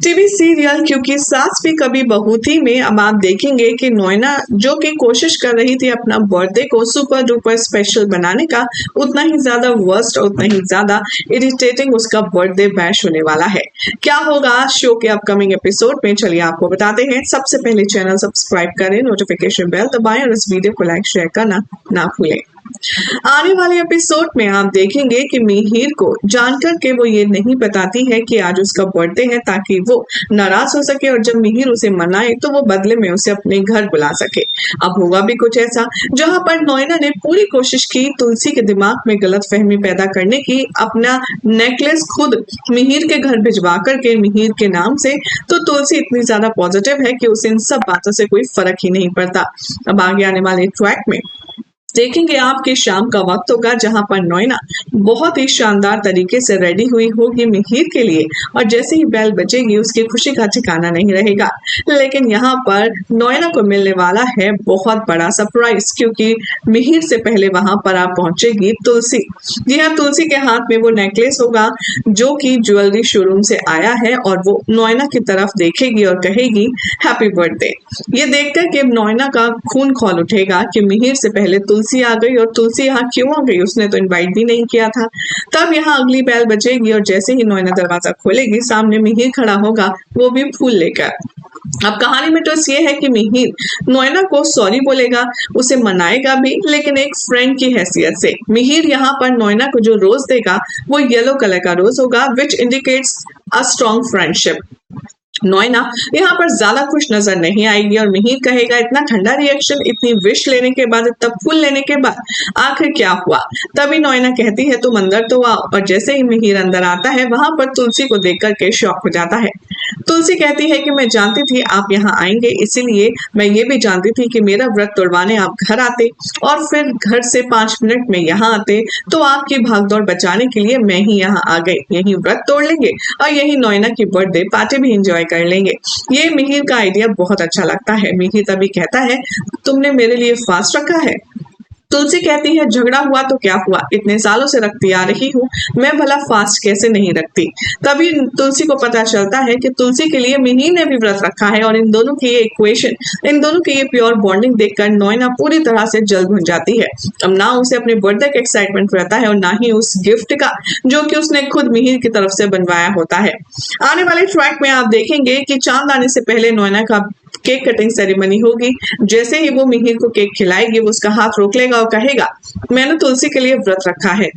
TV serial क्योंकि सास भी कभी बहू थी में अब आप देखेंगे कि नोएना जो कि कोशिश कर रही थी अपना बर्थडे को सुपर डुपर स्पेशल बनाने का, उतना ही ज्यादा वर्स्ट और उतना ही ज्यादा इरिटेटिंग उसका बर्थडे बैश होने वाला है। क्या होगा शो के अपकमिंग एपिसोड में, चलिए आपको बताते हैं। सबसे पहले चैनल सब्सक्राइब करें, नोटिफिकेशन बेल दबाएं और इस वीडियो को लाइक शेयर करना ना भूलें। आने वाले एपिसोड में आप देखेंगे कि मिहिर को जानकर के वो ये नहीं बताती है कि आज उसका बर्थडे है, ताकि वो नाराज हो सके और जब मिहिर उसे मनाए तो वो बदले में उसे अपने घर बुला सके। अब होगा भी कुछ ऐसा, जहां पर नोएना ने पूरी कोशिश की तुलसी के दिमाग में गलत फहमी पैदा करने की, अपना नेकलेस खुद मिहिर के घर भिजवा करके मिहिर के नाम से। तो तुलसी इतनी ज्यादा पॉजिटिव है कि उसे इन सब बातों से कोई फर्क ही नहीं पड़ता। अब आगे आने वाले ट्रैक में देखेंगे आपके शाम का वक्त होगा, जहां पर नोएना बहुत ही शानदार तरीके से रेडी हुई होगी मिहिर के लिए, और जैसे ही बेल बजेगी उसकी खुशी का ठिकाना नहीं रहेगा। लेकिन यहाँ पर नोएना को मिलने वाला है बहुत बड़ा सरप्राइज, क्योंकि मिहिर से पहले वहां पर आप पहुंचेगी तुलसी। जी हाँ, तुलसी के हाथ में वो नेकलेस होगा जो कि ज्वेलरी शोरूम से आया है, और वो नोएना की तरफ देखेगी और कहेगी हैप्पी बर्थडे। ये देखकर कि नोएना का खून खौल उठेगा कि मिहिर से पहले तुलसी आ गई, और तुलसी यहाँ क्यों आ गई, उसने तो इनवाइट भी नहीं किया था। तब यहाँ अगली बेल बजेगी और जैसे ही नोएना दरवाजा खोलेगी, सामने मिहिर खड़ा होगा, वो भी फूल लेकर। अब कहानी में तो ये है कि मिहिर नोएना को सॉरी बोलेगा, उसे मनाएगा भी, लेकिन एक फ्रेंड की हैसियत से। मिहिर यहाँ पर नोएना को जो रोज देगा वो येलो कलर का रोज होगा, which indicates a strong friendship. नोएना यहाँ पर ज्यादा खुश नजर नहीं आएगी और मिहिर कहेगा इतना ठंडा रिएक्शन, इतनी विश लेने के बाद, इतना फूल लेने के बाद आखिर क्या हुआ। तभी नोएना कहती है तुम अंदर तो आओ, और जैसे ही मिहिर अंदर आता है वहां पर तुलसी को देख करके शॉक हो जाता है। तुलसी कहती है कि मैं जानती थी आप यहाँ आएंगे, इसीलिए मैं ये भी जानती थी कि मेरा व्रत तोड़वाने आप घर आते और फिर घर से 5 मिनट में यहाँ आते, तो आपकी भागदौड़ बचाने के लिए मैं ही यहाँ आ गई। यही व्रत तोड़ लेंगे और यही नोएना की बर्थडे पार्टी भी एंजॉय कर लेंगे। ये मिहिर का आइडिया बहुत अच्छा लगता है। मिहिर तभी कहता है तुमने मेरे लिए फास्ट रखा है। तुलसी कहती है झगड़ा हुआ तो क्या हुआ, इतने सालों से रखती आ रही हूँ, मैं भला फास्ट कैसे नहीं रखती। तभी तुलसी को पता चलता है कि तुलसी के लिए मिहिर ने भी व्रत रखा है, और इन दोनों की ये इक्वेशन, इन दोनों की ये प्योर बॉन्डिंग देखकर नोएना पूरी तरह से जल भुन जाती है। अब ना उसे अपने बर्थडे का एक्साइटमेंट रहता है और ना ही उस गिफ्ट का जो कि उसने खुद मिहिर की तरफ से बनवाया होता है। आने वाले ट्रैक में आप देखेंगे कि चांद आने से पहले नोएना का केक कटिंग सेरेमनी होगी। जैसे ही वो मिहिर को केक खिलाएगी, वो उसका हाथ रोक लेगा और कहेगा मैंने तुलसी के लिए व्रत रखा है,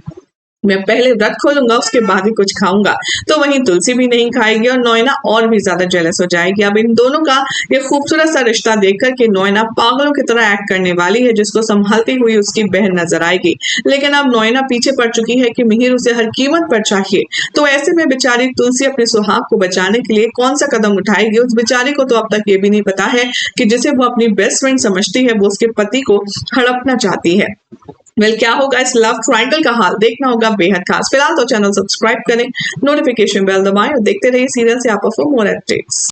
मैं पहले व्रत खोलूंगा उसके बाद ही कुछ खाऊंगा। तो वहीं तुलसी भी नहीं खाएगी और नोएना और भी ज्यादा जेलस हो जाएगी। अब इन दोनों का ये खूबसूरत सा रिश्ता देखकर कि नोएना पागलों की तरह एक्ट करने वाली है, जिसको संभालती हुई उसकी बहन नजर आएगी। लेकिन अब नोएना पीछे पड़ चुकी है कि मिहिर उसे हर कीमत पर चाहिए। तो ऐसे में बेचारी तुलसी अपने सुहाग को बचाने के लिए कौन सा कदम उठाएगी। उस बेचारी को तो अब तक ये भी नहीं पता है कि जिसे वो अपनी बेस्ट फ्रेंड समझती है, वो उसके पति को हड़पना चाहती है। क्या होगा इस लव ट्रायंगल का हाल, देखना होगा बेहद खास। फिलहाल तो चैनल सब्सक्राइब करें, नोटिफिकेशन बेल दबाएं और देखते रहिए सीरियल से आप फॉर मोर अपडेट्स।